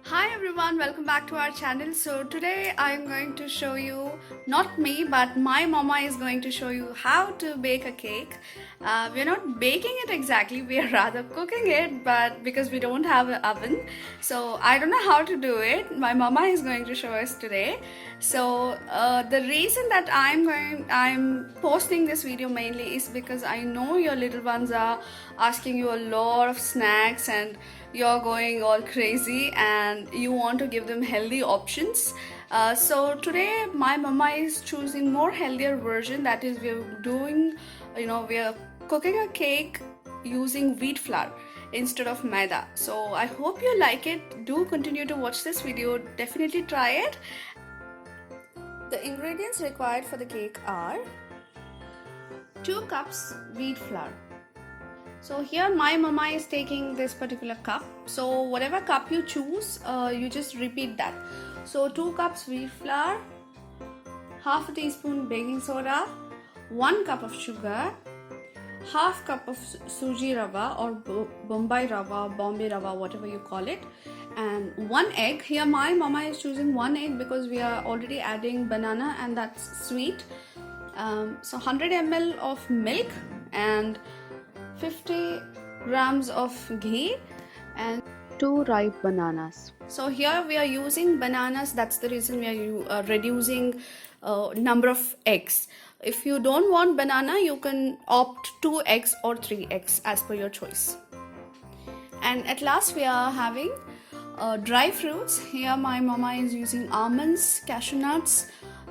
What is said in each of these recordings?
Hi everyone, welcome back to our channel. So today I'm going to show you, not me, but my mama is going to show you how to bake a cake. We're not baking it exactly, we are rather cooking it, but because we don't have an oven, so I don't know how to do it. My mama is going to show us today. So the reason that I'm posting this video mainly is because I know your little ones are asking you a lot of snacks and you're going all crazy and you want to give them healthy options. So today my mama is choosing more healthier version, that is we're doing, we're cooking a cake using wheat flour instead of maida. So I hope you like it. Do continue to watch this video, definitely try it. The ingredients required for the cake are 2 cups wheat flour. So here my mama is taking this particular cup. So whatever cup you choose, you just repeat that. So 2 cups wheat flour, half a teaspoon baking soda, 1 cup of sugar, half cup of suji rava or Bombay rava, Bombay rava, whatever you call it, and 1 egg. Here my mama is choosing 1 egg because we are already adding banana and that's sweet. So 100 ml of milk and 50 grams of ghee and 2 ripe bananas. so here we are using bananas, that's the reason we are reducing number of eggs. If you don't want banana, you can opt 2 eggs or 3 eggs as per your choice. And at last we are having dry fruits. Here my mama is using almonds, cashew nuts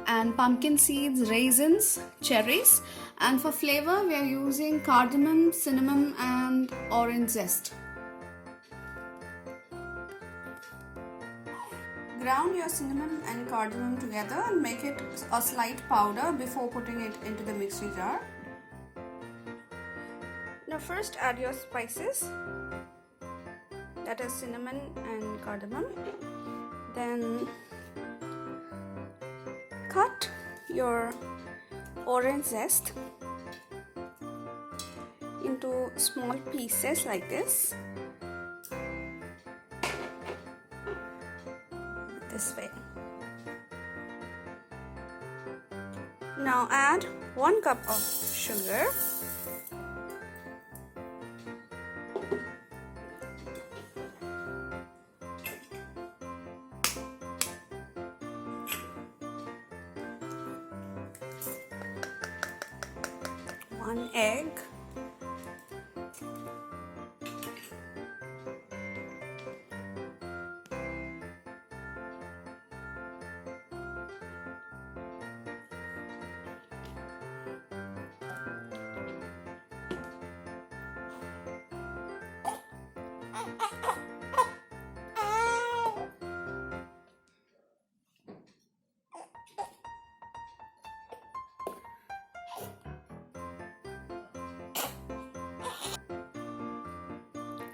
and pumpkin seeds, raisins, cherries, and for flavor we are using cardamom, cinnamon and orange zest. Ground your cinnamon and cardamom together and make it a slight powder before putting it into the mixing jar. Now first add your spices, that is cinnamon and cardamom. Then cut your orange zest into small pieces like this way. Now add 1 cup of sugar, one egg,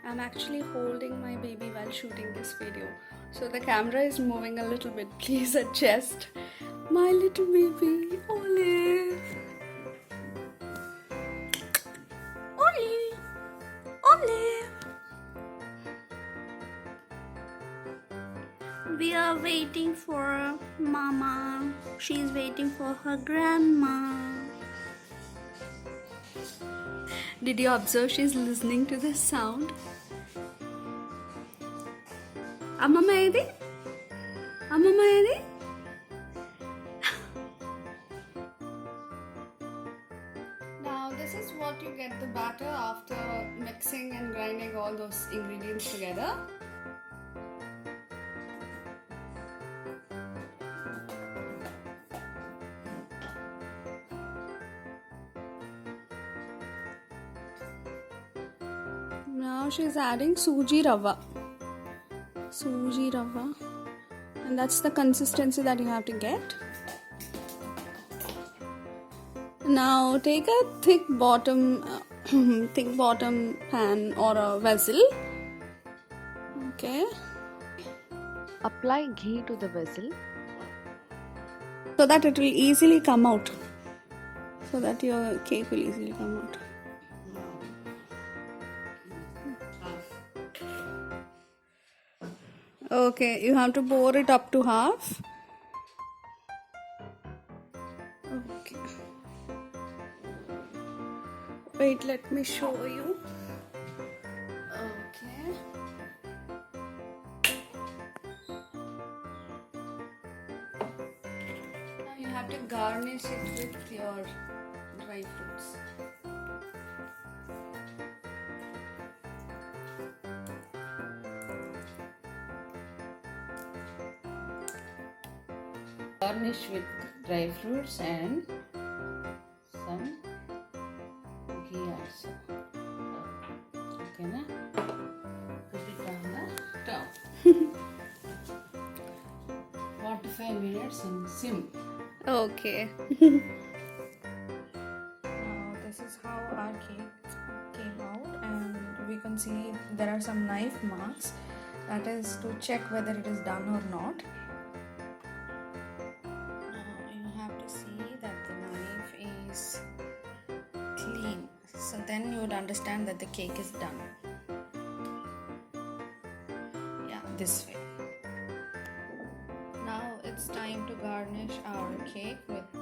I'm actually holding my baby while shooting this video, so the camera is moving a little bit. Please adjust. My little baby, Olive. Olive. Olive. We are waiting for Mama. She's waiting for her grandma. Did you observe she's listening to the sound? Amma edi? Amma edi? Now this is what you get the batter after mixing and grinding all those ingredients together. Now she's adding suji rava, and that's the consistency that you have to get. Now take a thick bottom pan or a vessel. Okay. Apply ghee to the vessel. So that it will easily come out. So that your cake will easily come out. Okay, you have to pour it up to half. Okay. Wait, let me show you. Okay. Now you have to garnish it with your dry fruits. Garnish with dry fruits and some ghee also. Okay, na? Put it on the stove. 45 minutes in sim. Okay. Now this is how our cake came out, and we can see there are some knife marks. That is to check whether it is done or not. You have to see that the knife is clean, so then you would understand that the cake is done. Yeah, this way. Now it's time to garnish our cake with the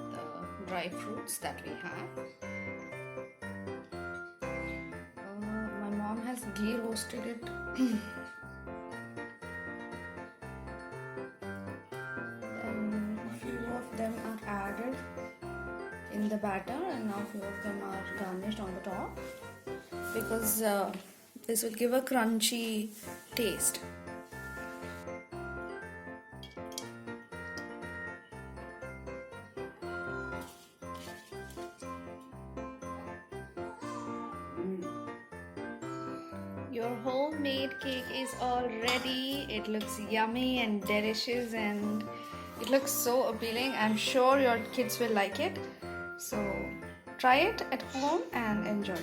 dry fruits that we have. My mom has ghee roasted it. And few of them are added in the batter, and now few of them are garnished on the top because this will give a crunchy taste. Your homemade cake is all ready. It looks yummy and delicious, and it looks so appealing. I'm sure your kids will like it. So try it at home and enjoy.